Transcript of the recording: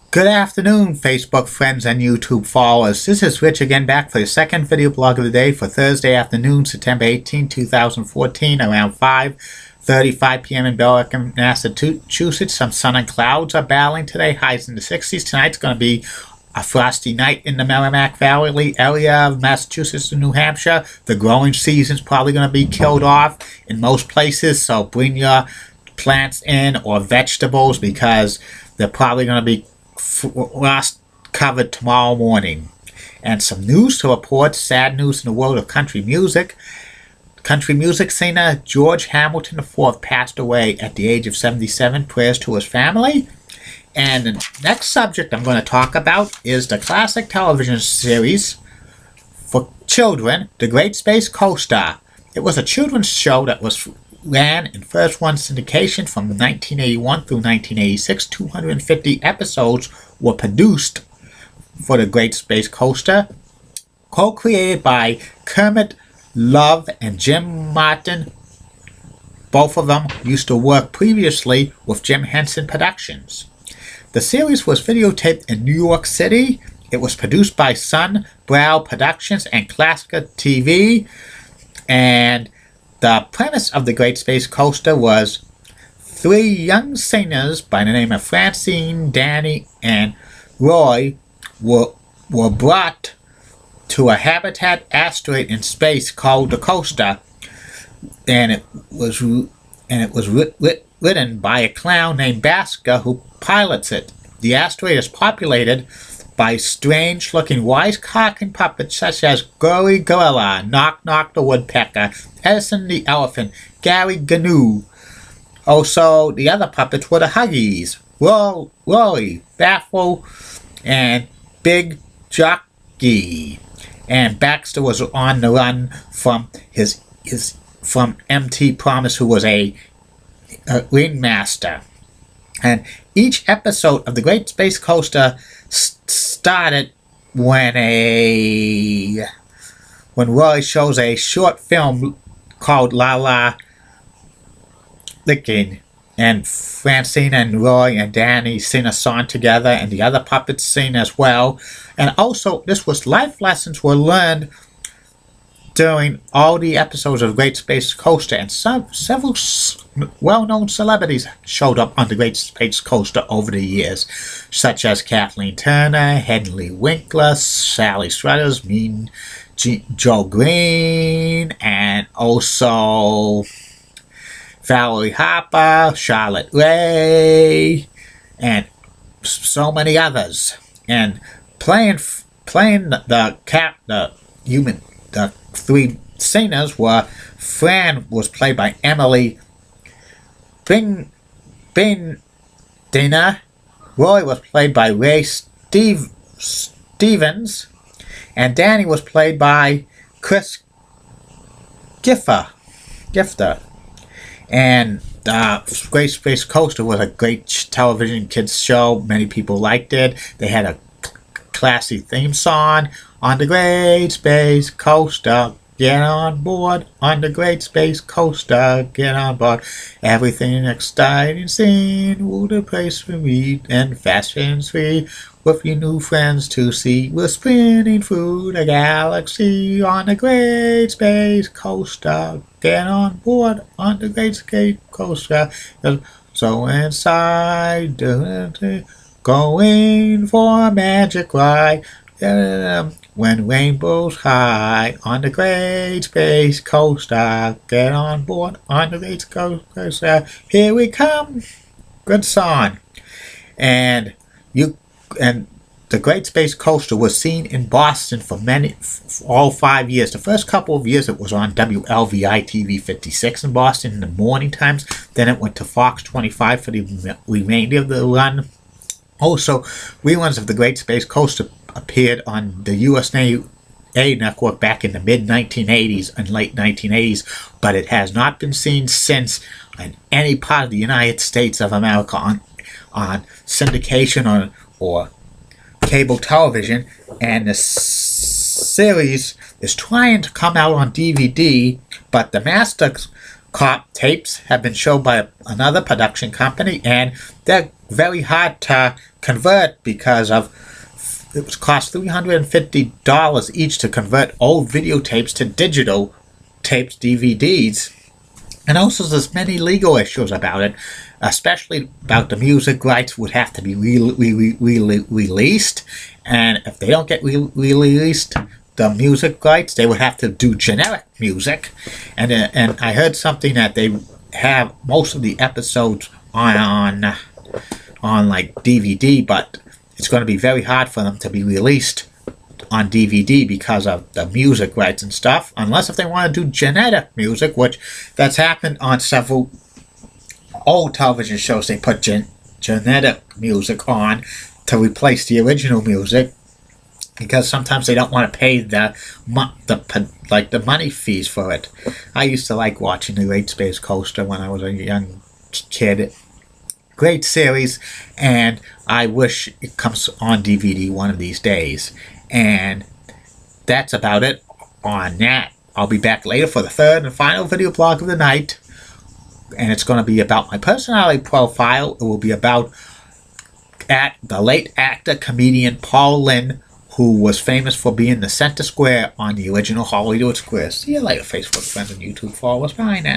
Good afternoon, Facebook friends and YouTube followers. This is Rich again, back for the second video blog of the day for Thursday afternoon, September 18, 2014, around 5:35 p.m. in Billerica, Massachusetts. Some sun and clouds are battling today, highs in the 60s. Tonight's going to be a frosty night in the Merrimack Valley area of Massachusetts and New Hampshire. The growing season's probably going to be killed off in most places, so bring your plants in or vegetables because they're probably going to be frost covered tomorrow morning. And some news to report, sad news in the world of country music. Country music singer George Hamilton IV passed away at the age of 77. Prayers to his family. And the next subject I'm going to talk about is the classic television series for children, The Great Space Coaster. It was a children's show that ran in first run syndication from 1981 through 1986. 250 episodes were produced for The Great Space Coaster, co-created by Kermit Love and Jim Martin. Both of them used to work previously with Jim Henson Productions. The series was videotaped in New York City. It was produced by Sun Brow Productions and Classica TV, and the premise of The Great Space Coaster was three young singers by the name of Francine, Danny, and Roy were brought to a habitat asteroid in space called the Coaster, and it was written by a clown named Basker who pilots it. The asteroid is populated by strange-looking wise-cocking puppets such as Gory Gorilla, Knock Knock the Woodpecker, Edison the Elephant, Gary Gnu. Also, the other puppets were the Huggies, Rory, Baffle, and Big Jockey. And Baxter was on the run from from M.T. Promise, who was a ringmaster. And each episode of The Great Space Coaster started when Roy shows a short film called La La Licking, and Francine and Roy and Danny sing a song together, and the other puppets sing as well. And also, life lessons were learned during all the episodes of Great Space Coaster, and several well-known celebrities showed up on the Great Space Coaster over the years, such as Kathleen Turner, Henry Winkler, Sally Struthers, Mean Joe Green, and also Valerie Harper, Charlotte Ray, and so many others. And playing the three singers were Fran was played by Emily Bindina, Roy was played by Ray Stevens, and Danny was played by Chris Gifter. And Great Space Coaster was a great television kids show. Many people liked it. They had a classy theme song. On the Great Space Coaster, get on board. On the Great Space Coaster, get on board. Everything exciting, scene, will the place we meet, and fast and free, with your new friends to see. We're spinning through the galaxy on the Great Space Coaster. Get on board on the Great Space Coaster. So inside, going for a magic ride. When rainbows high on the Great Space Coaster, get on board on the Great Space Coaster. Here we come. Good song. And the Great Space Coaster was seen in Boston for all 5 years. The first couple of years it was on WLVI TV 56 in Boston in the morning times. Then it went to Fox 25 for the remainder of the run. Also, reruns of the Great Space Coaster appeared on the USA network back in the mid-1980s and late 1980s, but it has not been seen since in any part of the United States of America on syndication or cable television. And the series is trying to come out on DVD, but the master Cop tapes have been shown by another production company, and they're very hard to convert because of it was cost $350 each to convert old videotapes to digital tapes, DVDs. And also there's many legal issues about it, especially about the music rights would have to be released. And if they don't get released, the music rights, they would have to do generic music. And I heard something that they have most of the episodes on like DVD, but it's going to be very hard for them to be released on DVD because of the music rights and stuff, unless if they want to do genetic music, which that's happened on several old television shows. They put genetic music on to replace the original music because sometimes they don't want to pay the money fees for it. I used to like watching the Great Space Coaster when I was a young kid. Great series, and I wish it comes on DVD one of these days. And that's about it on that. I'll be back later for the third and final video blog of the night, and it's going to be about my personality profile. It will be about the late actor comedian Paul Lynde, who was famous for being the center square on the original Hollywood Squares. See you later, Facebook friends and YouTube followers. Bye now.